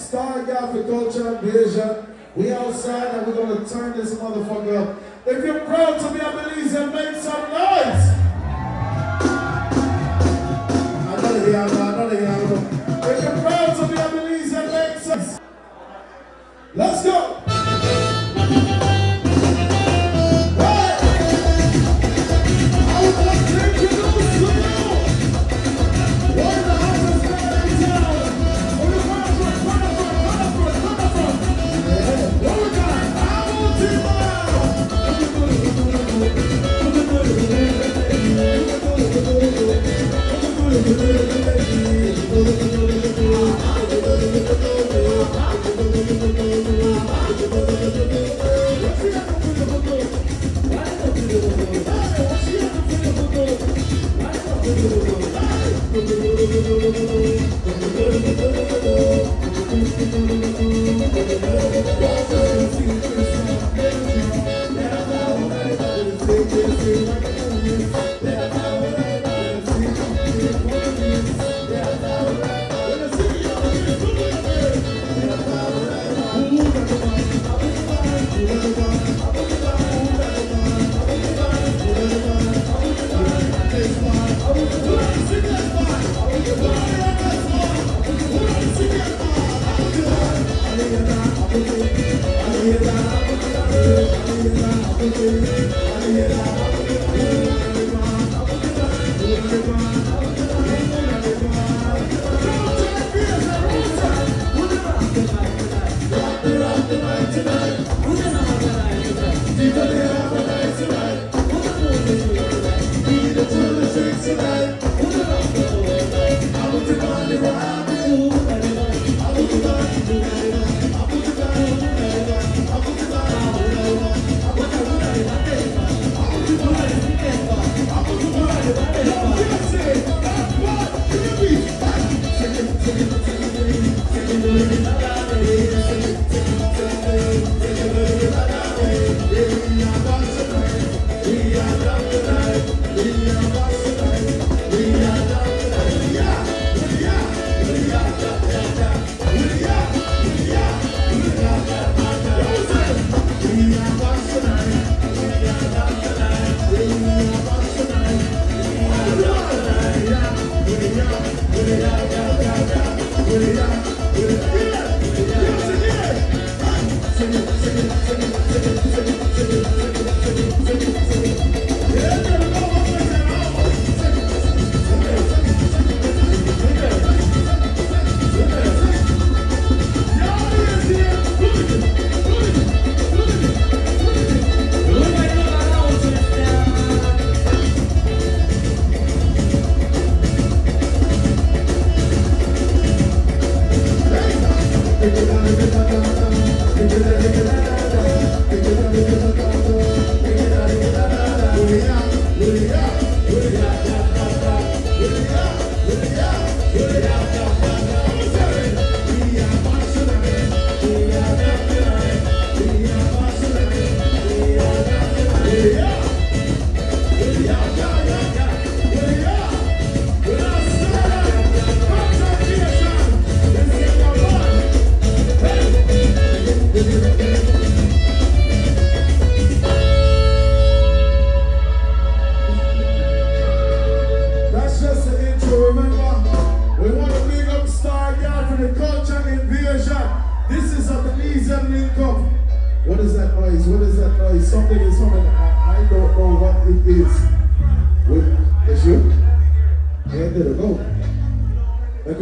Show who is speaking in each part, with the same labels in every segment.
Speaker 1: Star DYFA Culture and Vision. We outside and we're going to turn this motherfucker up. If you're proud to be a Belizean, make some noise! Another here. If you're proud to be a Belizean, make some noise. Let's go!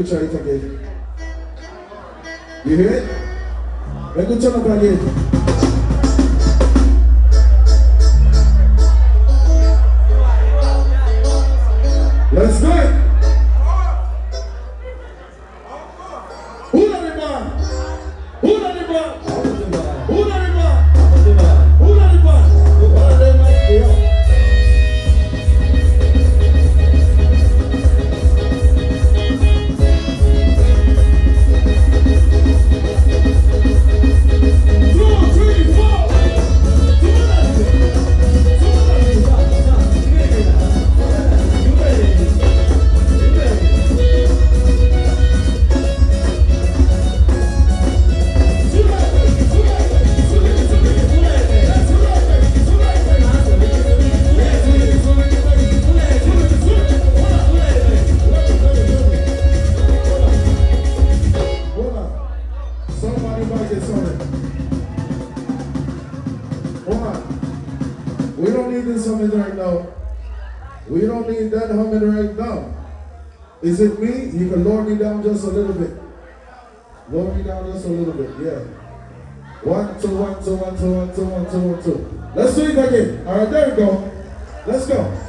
Speaker 1: Try it again. You hear it? Let me turn up again. Let's do it. Who are the man? Who are the man? Who are the man? Who are the man? Somebody might get something. Hold on. We don't need this humming right now. We don't need that humming right now. Is it me? You can lower me down just a little bit. Lower me down just a little bit, yeah. 1, 2, 1, 2, 1, 2, 1, 2, 1, 2, 1, 2. Let's do it again. All right, there we go. Let's go.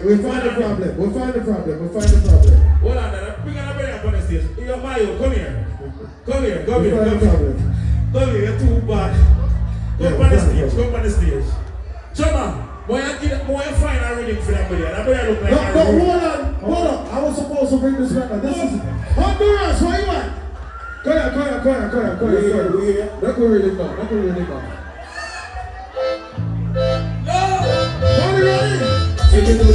Speaker 1: We'll find the problem. We'll find the problem. Hold on, bring on a brother up on the stage. You're Mario, come here. Come here. Come here, you're too bad. Come on the stage. Chama, why you find a reading for that video? That boy look like a hold on. I was supposed to bring this record. This is Honduras, where you at? Come here. Don't go really go. No! Ready?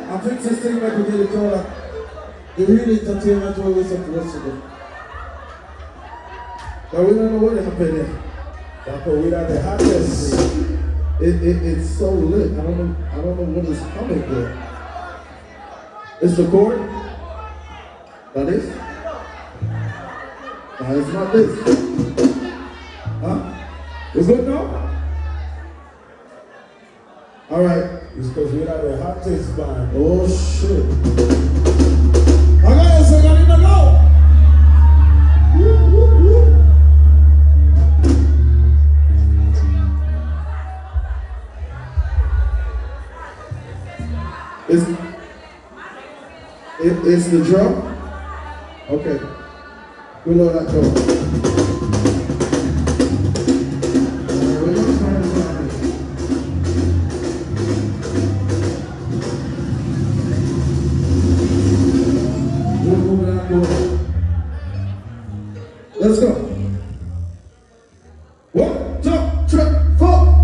Speaker 1: I think this thing might be getting called the real entertainment what we're supposed to do. But we don't know what happened there. But without the hottest, it's so lit. I don't know what is coming there. It's the chord. That is? No, it's not this. Huh? It's good now? All right. It's because we are the hottest band.
Speaker 2: Oh shit. I got a second in the go. It's the drum? Okay. Below that door. Let's go. 1, 2, 3, 4.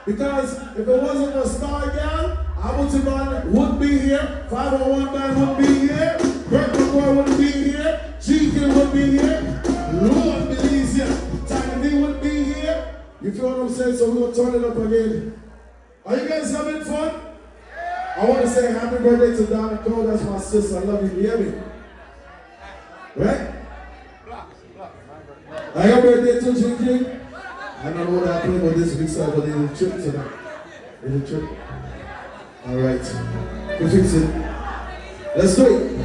Speaker 2: Because if it wasn't for Star Girl, Hamilton Band wouldn't be here, 501 Band wouldn't be here, Bert McCoy wouldn't be here, GK wouldn't be here, Lord Belize, Tiny V wouldn't be here. You feel what I'm saying? So we're going to turn it up again. Are you guys having fun? I want to say happy birthday to Donna Cole. That's my sister. I love you. You hear me? Right? I got birthday to GK. I don't know what I play about this week, so but they did a trip tonight. They did a trip. Alright. We'll fix it. Let's do it.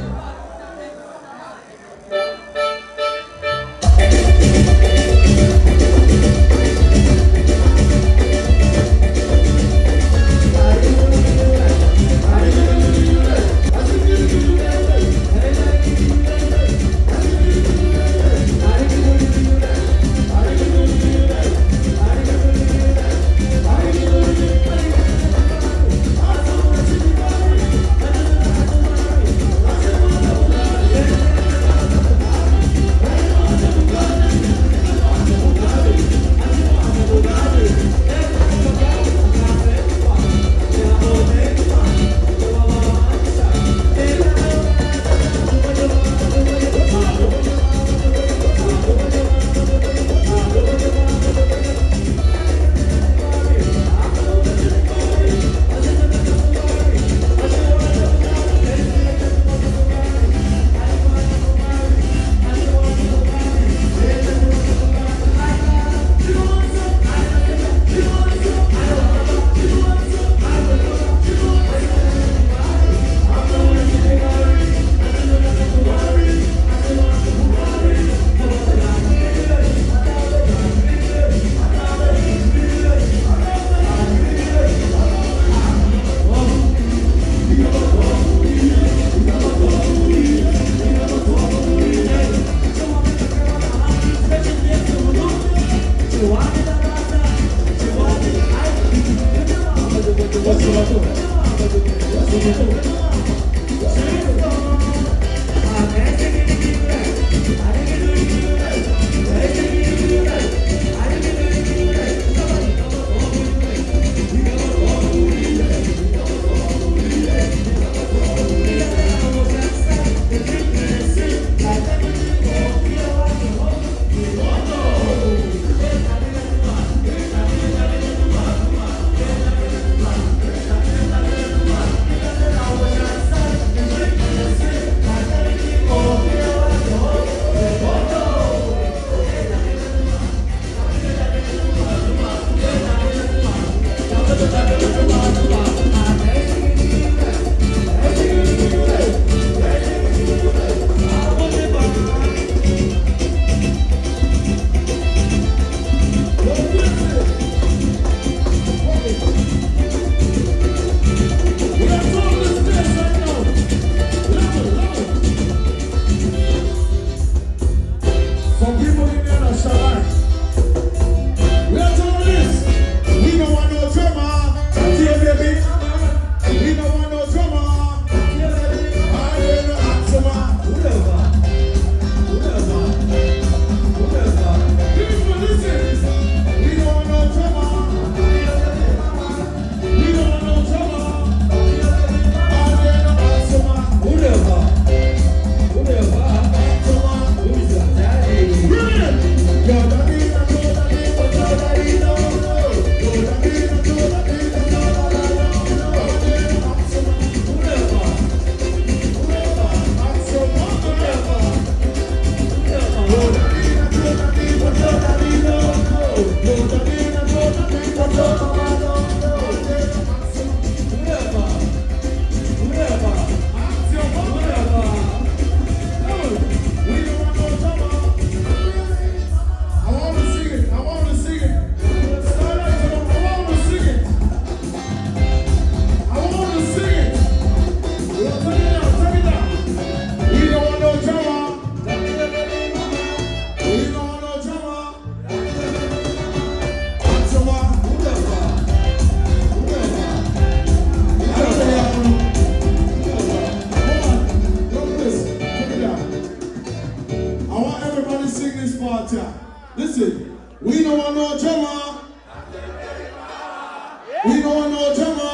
Speaker 2: We don't know Jama.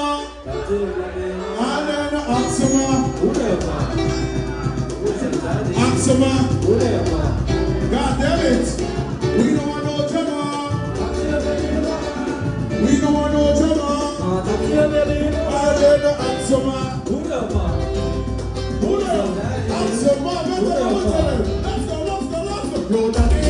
Speaker 2: And then Aksama. Aksama. God damn it. We don't want no Jama. We don't want no Jama. And then Aksama. Aksama. Let's go. Roll that in.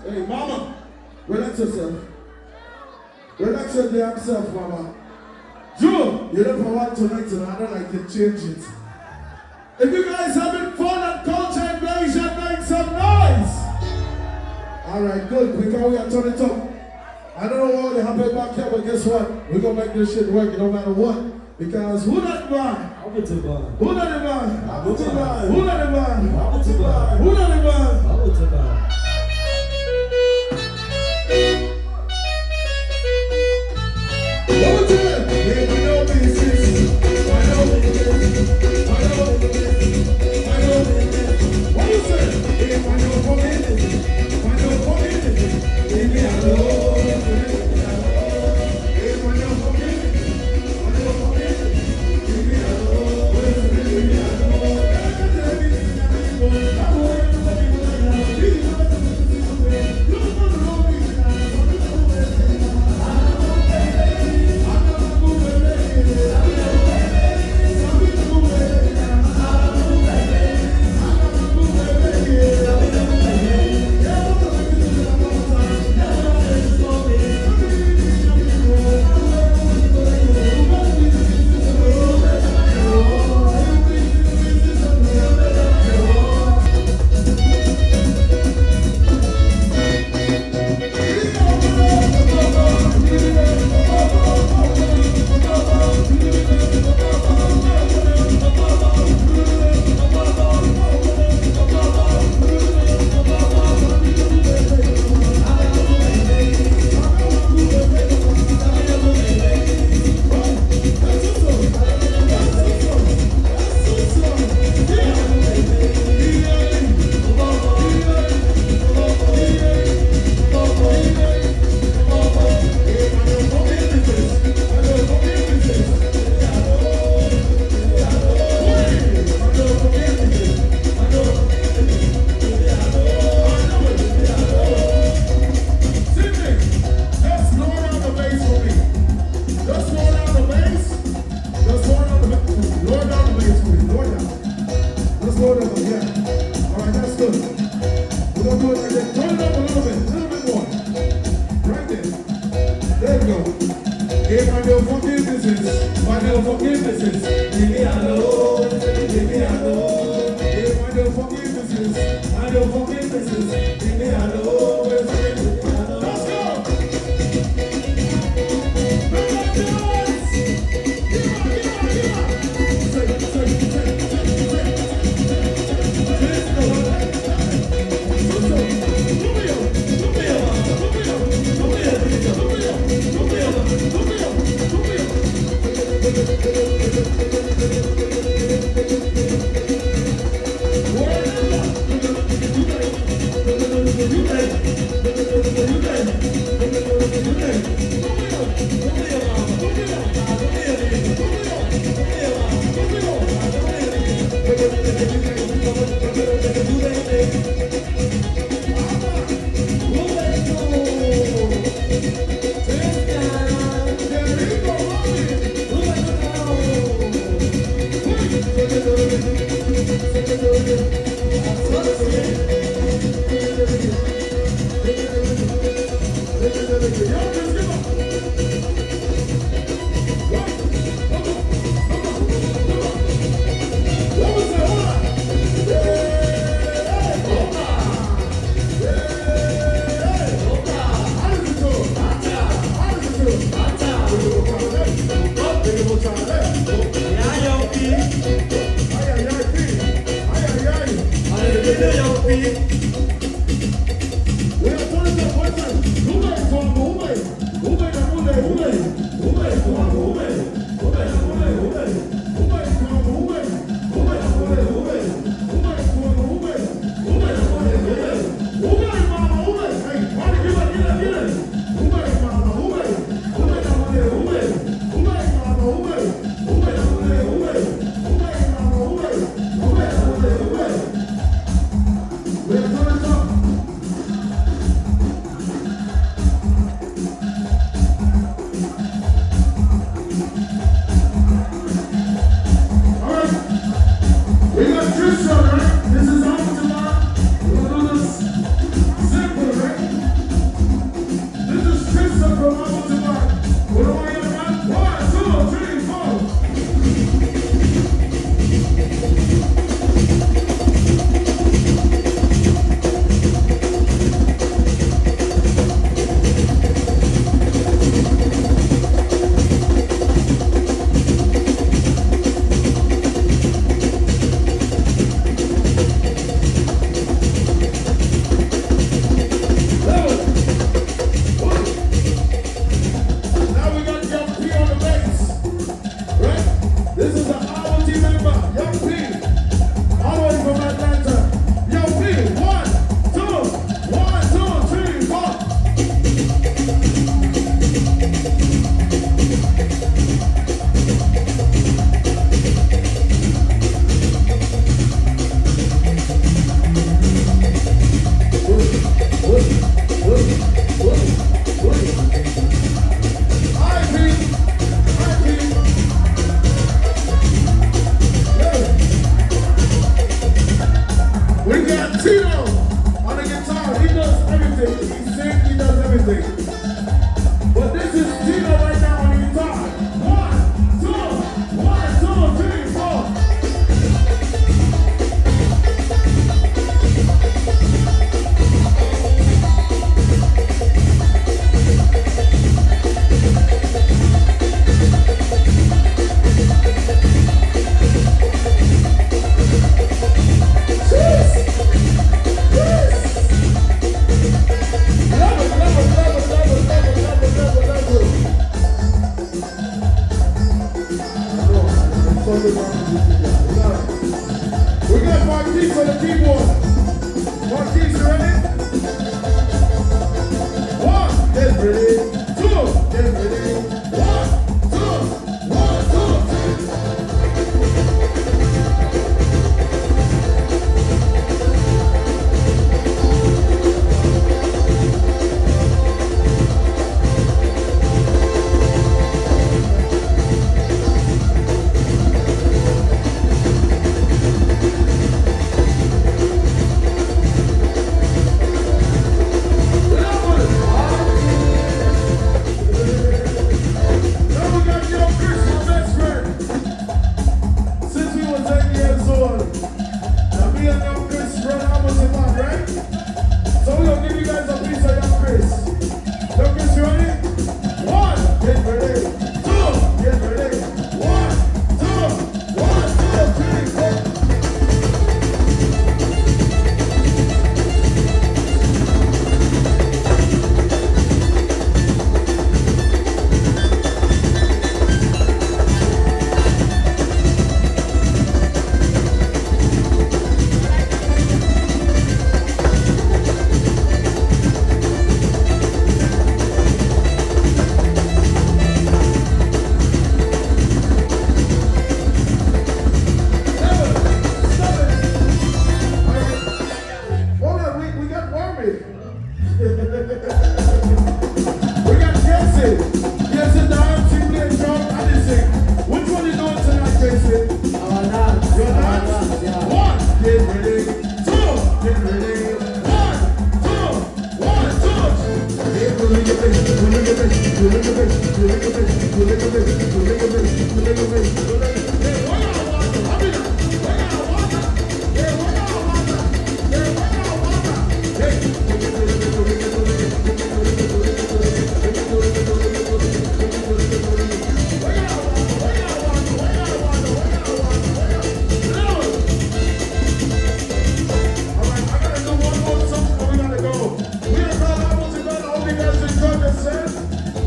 Speaker 2: Hey, mama, relax yourself. Relax your damn self, mama. Joe, you don't want tonight, and I don't like to change it. If you guys having fun at Culture Invasion, make some noise. Alright, good. We can turn it up. I don't know what will happen back here, but guess what? We're gonna make this shit work no matter what. Because who not the man? Who not the man? Who not the man? Who not the man? Who not the man?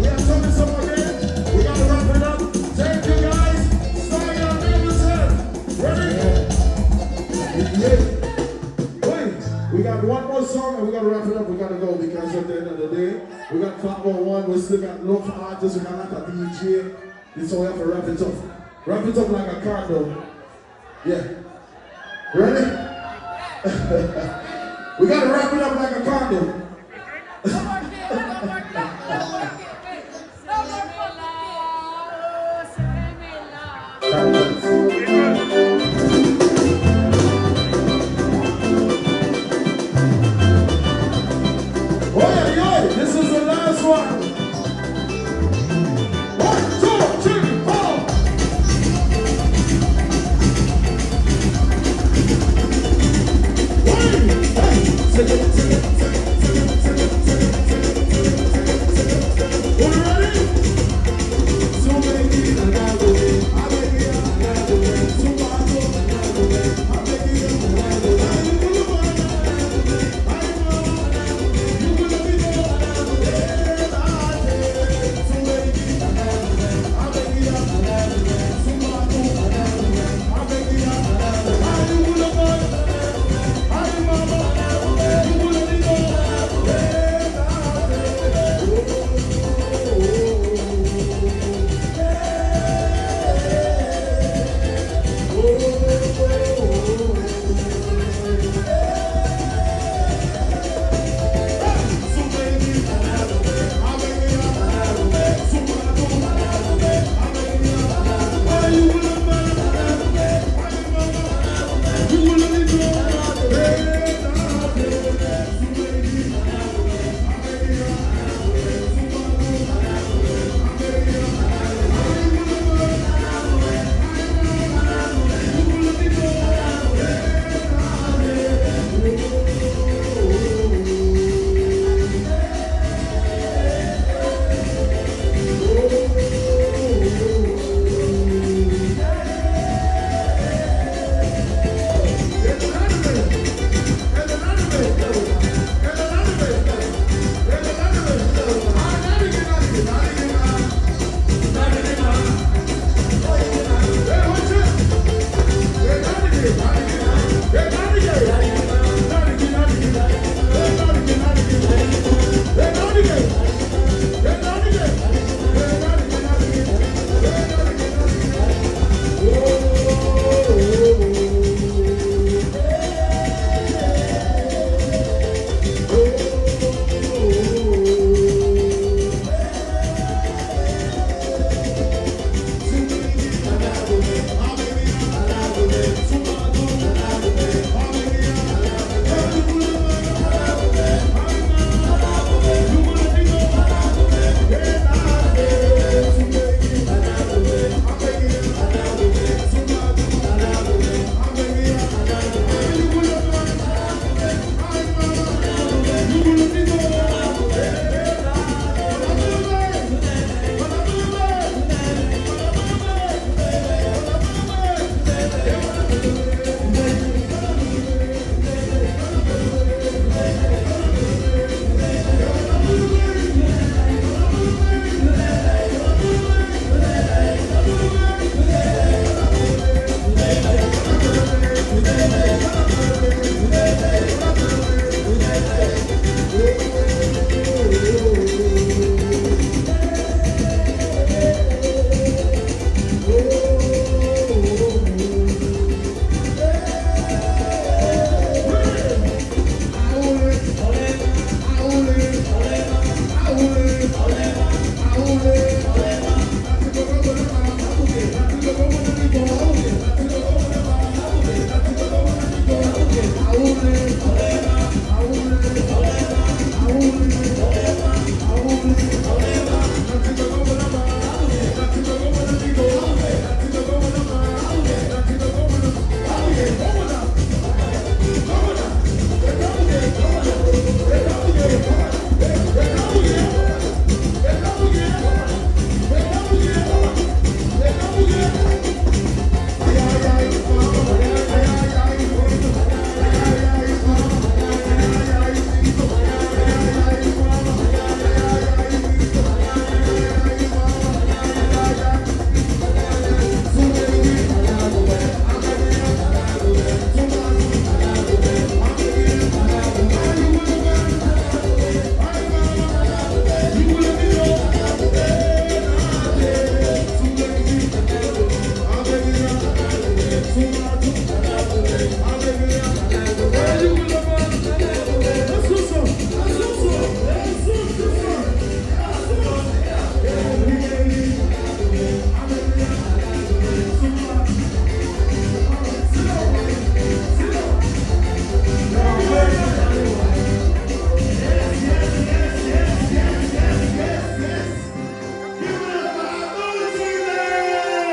Speaker 2: We are talking some again. We gotta wrap it up. gotta wrap it up. We gotta go because at the end of the day, we got Clock 1. We still got local artists. We got like a DJ. So we have to wrap it up. Wrap it up like a candle. Yeah. Ready? We gotta wrap it up like a candle. This is the last one. 1, 2, 3, 4.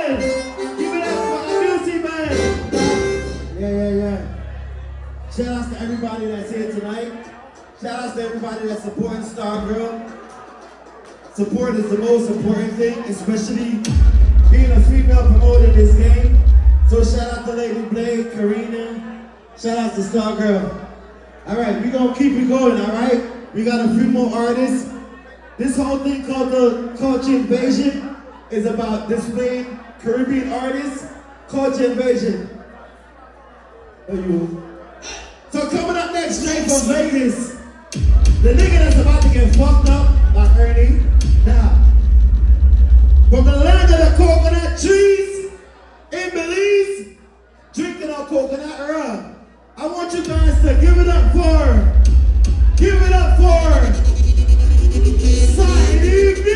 Speaker 2: man. Give it up for the music man. Yeah. Shout out to everybody that's here tonight. Shout out to everybody that's supporting Star Girl. Support is the most important thing, especially being a female promoter in this game. So shout out to Lady Blade, Karina. Shout out to Star Girl. Alright, we're gonna keep it going, alright? We got a few more artists. This whole thing called the Culture Invasion is about displaying Caribbean artists. Culture Invasion. So coming up next, straight from Vegas, the nigga that's about to get fucked up by Ernie. Now, from the land of the coconut trees in Belize, drinking our coconut rum. I want you guys to give it up for Sidey B.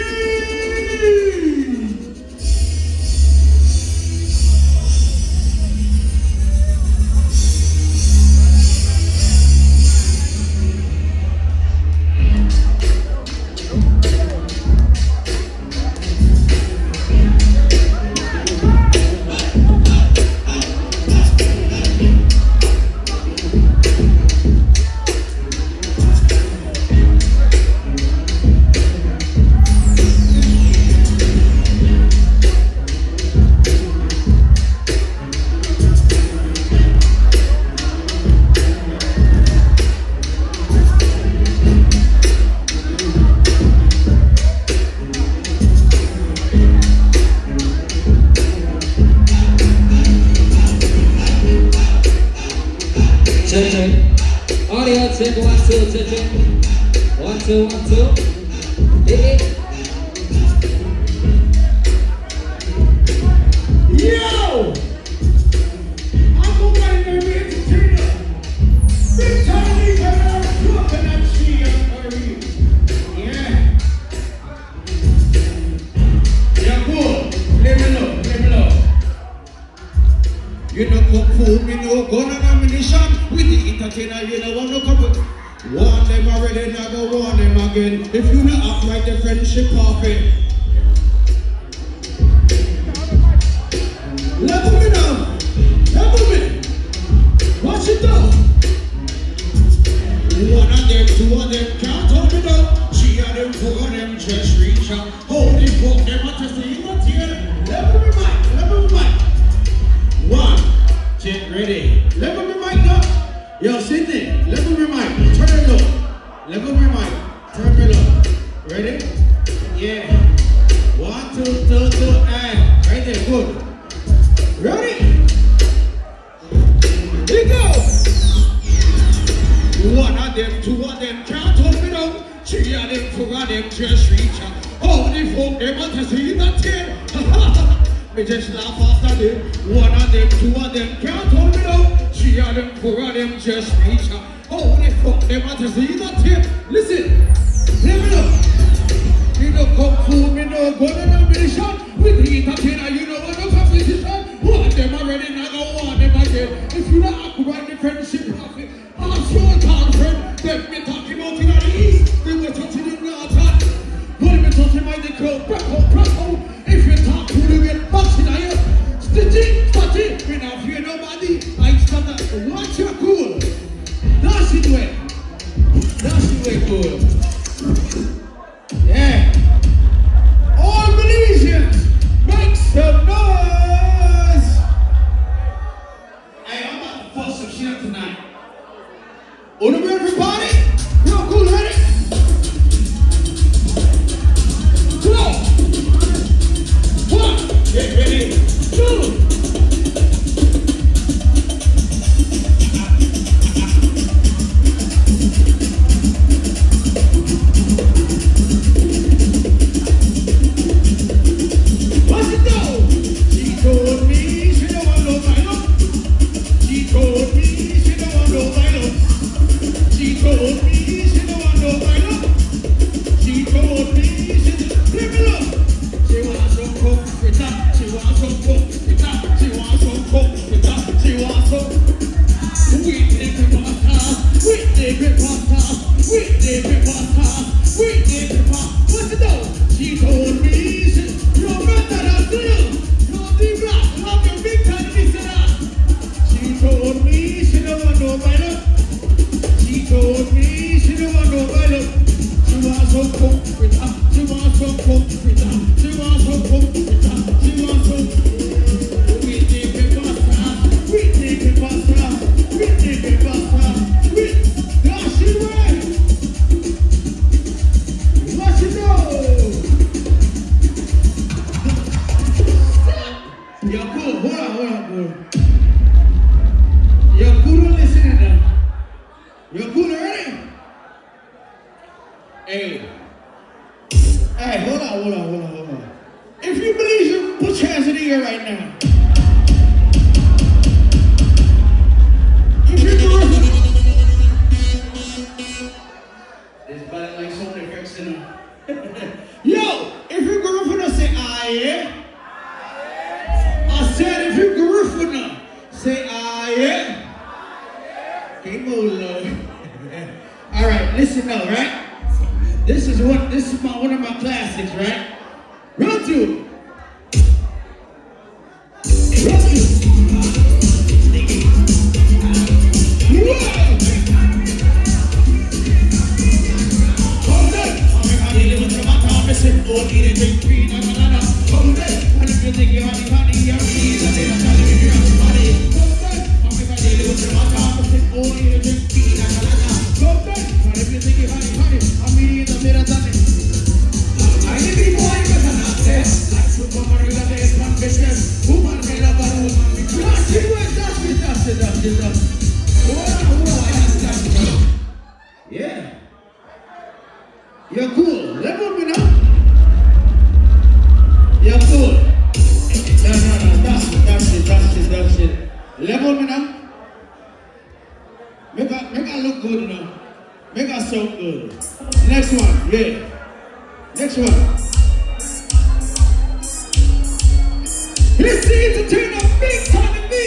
Speaker 3: Audio check 1 2 check 1 2 1 2.
Speaker 2: Yo! I'm going to be entertainer. Big Tony coconut tree and curry. Yeah. Yeah, good. Let me know.
Speaker 4: You know cook food, me know gun and ammunition. With the entertainer, you know want no couple. Warn them already, never warn them again. If you not act like the friendship perfect. Level me now. Level me. Watch it down. One of them, two of them can't hold it up. Three of them, four of them just reach out. Holy fuck, them are just saying what's here. Level me mic. One, get ready. Level me mic up. Yo, Sydney, level me mic. Turn it up. Level me mic. Turn it up. Ready? Yeah. 1, 2, 2, and right there. Good. Ready? Here we go. One of them, two of them can't hold me down. Three of them, four of them just reach out. Holy fuck, them are just saying that here. Me just laugh after them. One of them, two of them can't hold me down. Three of them, four of them just reach out. Holy fuck, them are just saying that here. Listen, hear me now. You know kung fu, me know gun and ammunition. With the entertainer, you know what no competition. One of them already, not go one them again. If you not act right, the friendship profit. Ask your town friend. Them me talking about in the east. They were touching the north. When me touching my the crowd, back out. If you talk to the get box in here, stitching, we not fear nobody. I start to watch your cool. That's it way cool. Yeah. All Belizeans, make some noise. You're cool. Hold on, bro. You're cool listening now. You're cool already? Hey, hold on. If you believe you, put your hands in the air right now. If you're this body like sound effects in them. Yo, if you're Garifuna, say yeah. I said if you're Garifuna, say yeah. Okay, Lord. All right, listen now, right? This is one of my classics, right? Run to. Yeah. You're cool. Level me now. You're cool. No. That's it. Level me now. Make her look good now. Make her sound good. Next one. Yeah. Next one. Let's see it to turn up big time to me.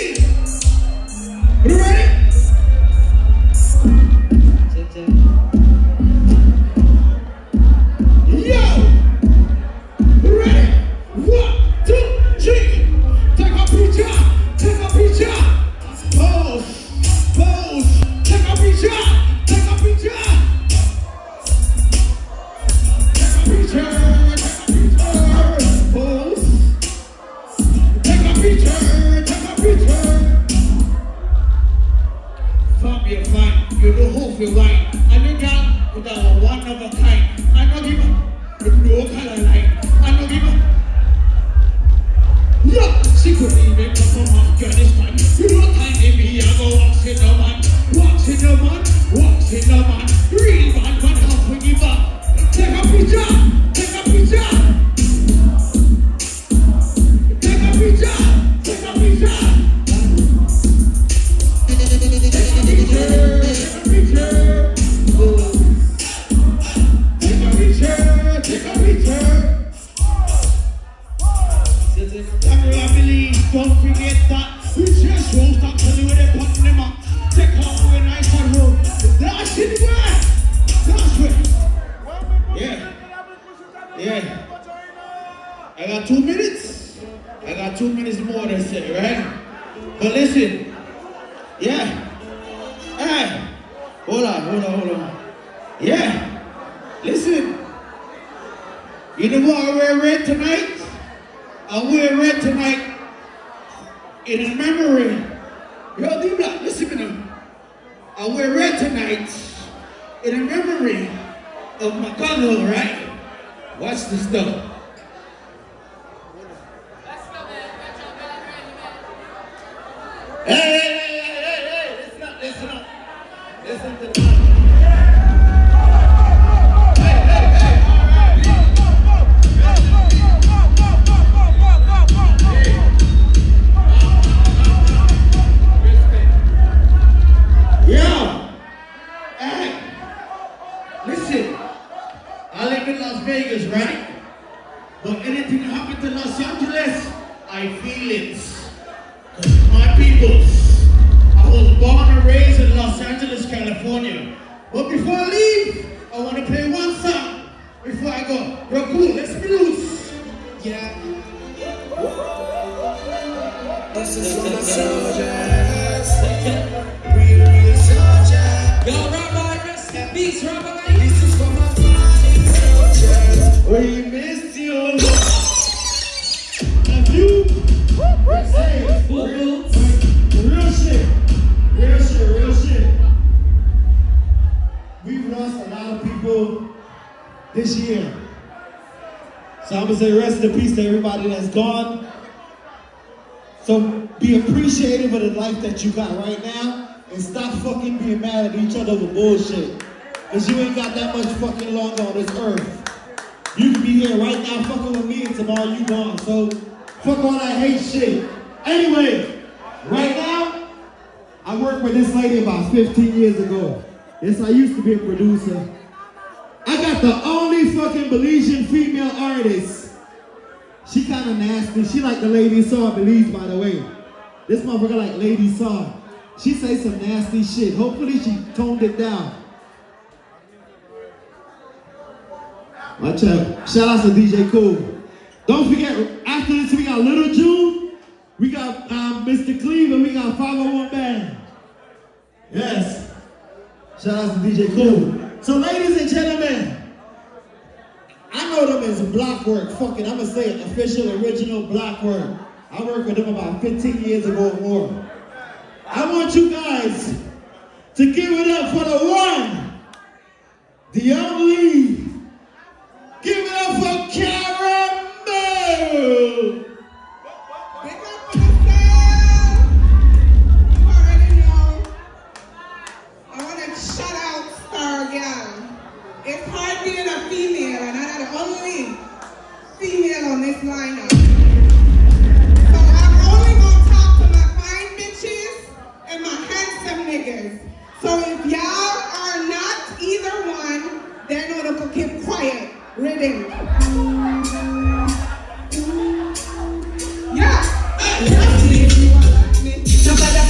Speaker 4: You ready? I got 2 minutes more to say, right? But listen, yeah. Hey, hold on. Yeah, listen. You know what I wear red tonight? I wear red tonight in memory. Yo, D-Block, listen to me. I wear red tonight in memory of my gun, right? Watch this stuff. Hey, listen up. Listen to the mic. Vegas, right? But anything that happened to Los Angeles, I feel it. Because my peoples, I was born and raised in Los Angeles, California. But before I leave, I want to play one song before I go. You're cool, let's be loose. Yeah. This is for my soldiers. Real soldiers. Yo, Rabbi, rest in peace, Rabbi. This is for my we missed you. Have you? Say, real shit. We've lost a lot of people this year. So I'm gonna say rest in peace to everybody that's gone.
Speaker 2: So be appreciative of the life that you got right now and stop fucking being mad at each other over bullshit. Cause you ain't got that much fucking longer on this earth. You can be here right now fucking with me and tomorrow you gone. So fuck all that hate shit. Anyway, right now, I worked with this lady about 15 years ago. Yes, I used to be a producer. I got the only fucking Belizean female artist. She kind of nasty. She like the Lady Saw Belize, by the way. This motherfucker like Lady Saw. She say some nasty shit. Hopefully she toned it down. Watch out. Shout out to DJ Cool. Don't forget, after this we got Little June, we got Mr. Cleve, and we got 501 Band. Yes. Shout out to DJ Cool. So ladies and gentlemen, I know them as block work. Fuck it, I'm gonna say it, official, original block work. I worked with them about 15 years ago or more. I want you guys to give it up for the one, the only. Give it up for Caramel!
Speaker 5: Big up for myself. You already know. I want to shout out Star Girl. It's hard being a female, and I'm the only female on this lineup. So I'm only going to talk to my fine bitches and my handsome niggas. So if y'all are not either one, then no one can keep quiet. Ready? Yeah. Nobody.